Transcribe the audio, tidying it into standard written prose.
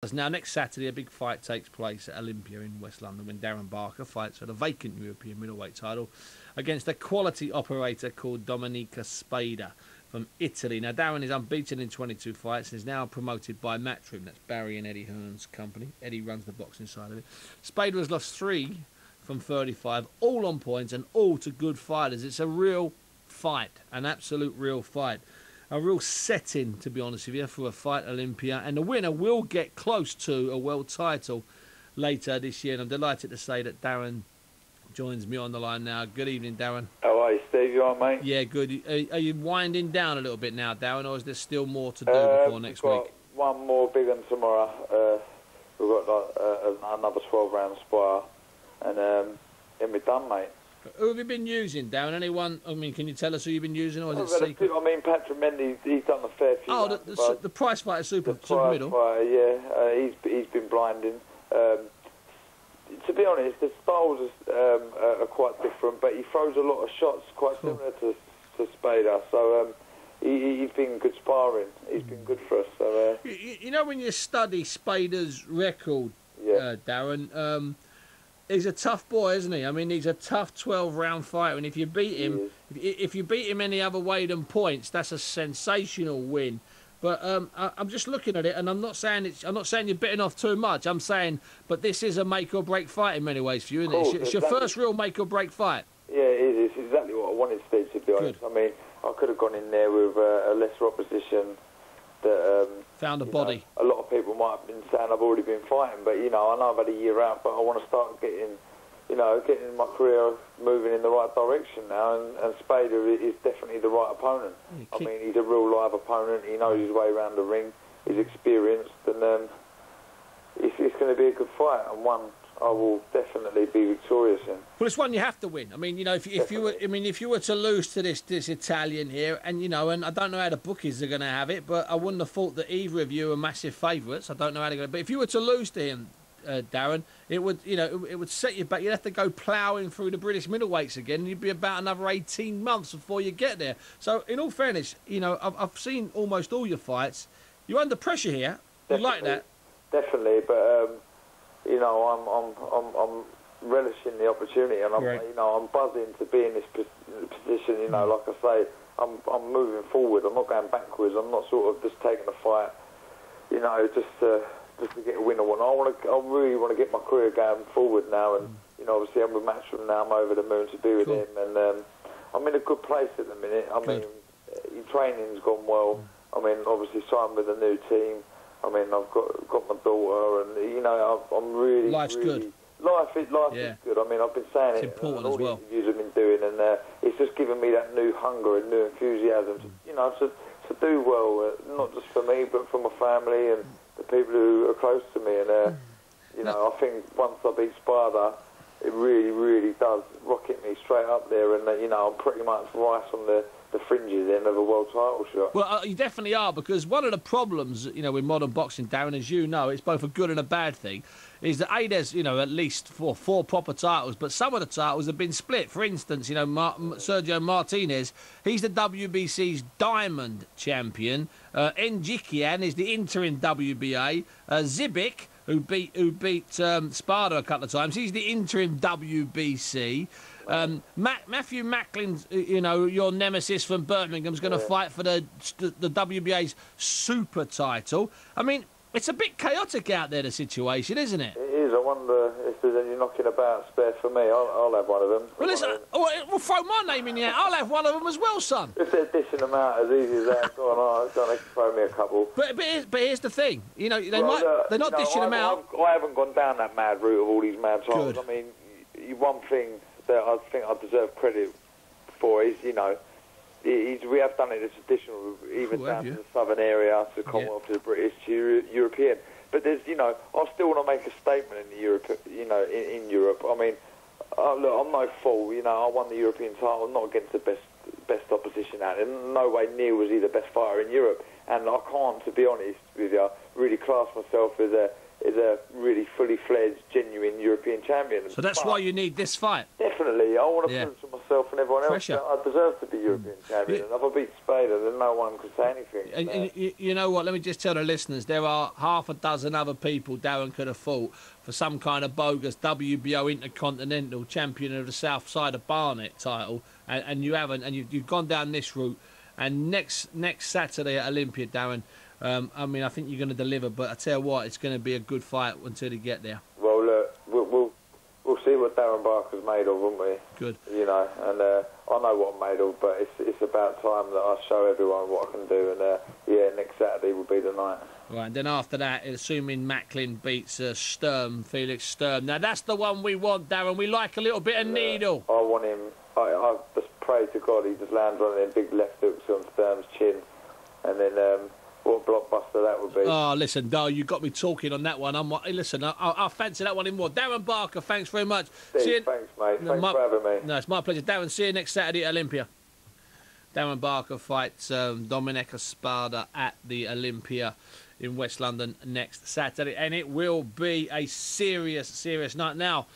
Because now next Saturday a big fight takes place at Olympia in West London when Darren Barker fights for the vacant European middleweight title against a quality operator called Domenico Spada from Italy. Now Darren is unbeaten in 22 fights and is now promoted by Matchroom. That's Barry and Eddie Hearn's company. Eddie runs the boxing side of it. Spada has lost 3 from 35, all on points and all to good fighters. It's a real fight, an absolute real fight. A real setting, to be honest with you, for a fight Olympia. And the winner will get close to a world title later this year. And I'm delighted to say that Darren joins me on the line now. Good evening, Darren. How are you, Steve? You all right, mate? Yeah, good. Are you winding down a little bit now, Darren, or is there still more to do before next week? One more big one tomorrow. We've got another 12-round spire. And then we're done, mate. Who have you been using, Darren? Anyone? I mean, can you tell us who you've been using, or is it secret? I mean, Patrick Mendy, he's done a fair few. Oh, the prize fighter, super middle. Fighter, yeah, he's been blinding. To be honest, the styles are quite different, but he throws a lot of shots quite similar to Spada. So he's been good sparring. He's been good for us. So you know, when you study Spada's record, Darren. He's a tough boy, isn't he? I mean, he's a tough 12-round fighter, and if you beat him, if you beat him any other way than points, that's a sensational win. But I'm just looking at it, and I'm not saying you're biting off too much. I'm saying, but this is a make or break fight in many ways for you, isn't it? It's your first real make or break fight. Yeah, it is. It's exactly what I wanted, Steve, to be honest. I mean, I could have gone in there with a lesser opposition. That found a body. A lot of people might have been saying I've already been fighting, but I know I've had a year out, but I want to start getting my career moving in the right direction now. And Spada is definitely the right opponent. I mean, he's a real live opponent. He knows his way around the ring. He's experienced, and it's going to be a good fight, and one I will definitely be victorious in. Well, it's one you have to win. I mean, if you were to lose to this Italian here, and and I don't know how the bookies are going to have it, but I wouldn't have thought that either of you are massive favourites. I don't know how they're going to. But if you were to lose to him, Darren, it would set you back. You'd have to go ploughing through the British middleweights again, and you'd be about another 18 months before you get there. So, in all fairness, I've seen almost all your fights. You're under pressure here. You like that? Definitely, but. I'm relishing the opportunity, and I'm buzzing to be in this position. Like I say, I'm moving forward. I'm not going backwards. I'm not sort of just taking a fight, just to get a win or one. I really want to get my career going forward now, and obviously I'm with Matchroom now. I'm over the moon to be with him, and I'm in a good place at the minute. I mean, training's gone well. I mean, obviously signed with a new team. I mean, I've got my daughter, and I'm really life's good. Life is good. I mean, I've been saying it's important all as well. The interviews I've been doing, and it's just given me that new hunger and new enthusiasm to do well, not just for me, but for my family and the people who are close to me. And I think once I beat Spada, it really, really does rocket me straight up there, and I'm pretty much right on the fringes then of a world title shot. Well, you definitely are, because one of the problems, with modern boxing, Darren, as you know, it's both a good and a bad thing, is that there's, at least four proper titles, but some of the titles have been split. For instance, Sergio Martinez, he's the WBC's Diamond champion. Njikian is the interim WBA. Zibic, who beat Spada a couple of times, he's the interim WBC. Matthew Macklin, your nemesis from Birmingham, is going to fight for the WBA's super title. I mean, it's a bit chaotic out there, the situation, isn't it? It is. I wonder if there's any knocking about spare for me. I'll have one of them. Well, listen, we'll throw my name in here. I'll have one of them as well, son. If they're dishing them out as easy as that, go on, they can throw me a couple. But here's the thing. They're not dishing them out. I haven't gone down that mad route of all these mad titles. I mean, one thing that I think I deserve credit for is, we have done it as traditional, even down to the southern area, to the Commonwealth, to the British, to European. But there's, I still want to make a statement in Europe. In Europe. I mean, look, I'm no fool. I won the European title, not against the best opposition out there. No way near was he the best fighter in Europe. And I can't, to be honest with you, really class myself as a really fully fledged, genuine European champion. So that's why you need this fight. Definitely. I want to prove to myself myself and everyone else that I deserve to be European champion. And if I beat Spada, then no one could say anything. And you know what? Let me just tell the listeners, there are half a dozen other people Darren could have fought for some kind of bogus WBO Intercontinental Champion of the South Side of Barnet title, and you haven't, and you've gone down this route. And next Saturday at Olympia, Darren, I mean, I think you're going to deliver, but I tell you what, it's going to be a good fight until you get there. Well, look, we'll see what Darren Barker's made of, won't we? Good. You know, and I know what I'm made of, but it's about time that I show everyone what I can do. And yeah, next Saturday will be the night. Right, and then after that, assuming Macklin beats Sturm, Felix Sturm. Now that's the one we want, Darren. We like a little bit of needle. I want him. I just pray to God he just lands one of them big left hooks on Sturm's chin, and then what a blockbuster that would be. Oh, listen, Dale, you got me talking on that one. Listen, I fancy that one in more. Darren Barker, thanks very much. Steve, thanks, mate. Thanks for having me. No, it's my pleasure. Darren, see you next Saturday at Olympia. Darren Barker fights Domenico Spada at the Olympia in West London next Saturday, and it will be a serious night. Now,